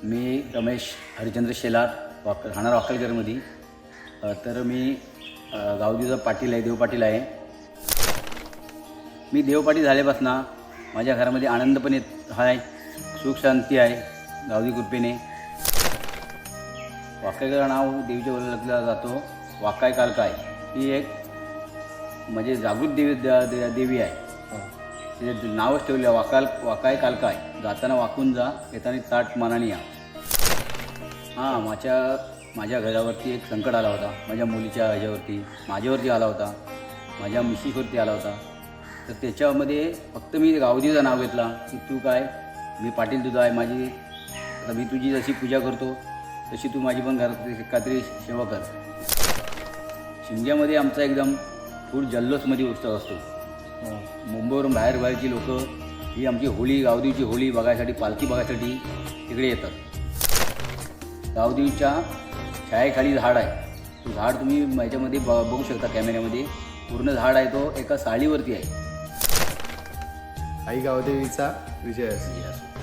मी रमेश हरिचंद्र शेलार राहणार वाकलकरमध्ये. तर मी गावदेवीचा पाटील आहे, देव पाटील आहे. मी देव पाटील झाल्यापासून माझ्या घरामध्ये आनंद पण येत आहे, सुख शांती आहे गावदी कृपेने. वाकलकर नाव देवीच्या ओळखलं जातो. वाकाय कालकाय ही एक म्हणजे जागृत देवी आहे. तिचे नावच ठेवलं वाकाय कालकाय. जाताना वाकून जा, येताना ताट मानाने या. हां, माझ्या घरावरती एक संकट आला होता. माझ्या मुलीच्या ह्याच्यावरती, माझ्यावरती आला होता, माझ्या मिशीसवरती आला होता. तर त्याच्यामध्ये फक्त मी गावदेवीचं नाव घेतला की तू काय, मी पाटील तुझा आहे. आता मी तुझी जशी पूजा करतो तशी तू माझी पण घरात काहीतरी सेवा कर. शिमग्यामध्ये आमचा एकदम फुल जल्लोषमध्ये उत्सव असतो. मुंबईवरून बाहेरची लोकं ही आमची होळी, गावदेवीची होळी बघायसाठी, पालखी बघायसाठी तिकडे येतात. गावदेवीच्या छायेखाली झाड आहे. तो झाड तुम्ही याच्यामध्ये बघू शकता कॅमेऱ्यामध्ये. पूर्ण झाड आहे, तो एका साडीवरती आहे. आई गावदेवीचा विजय असो.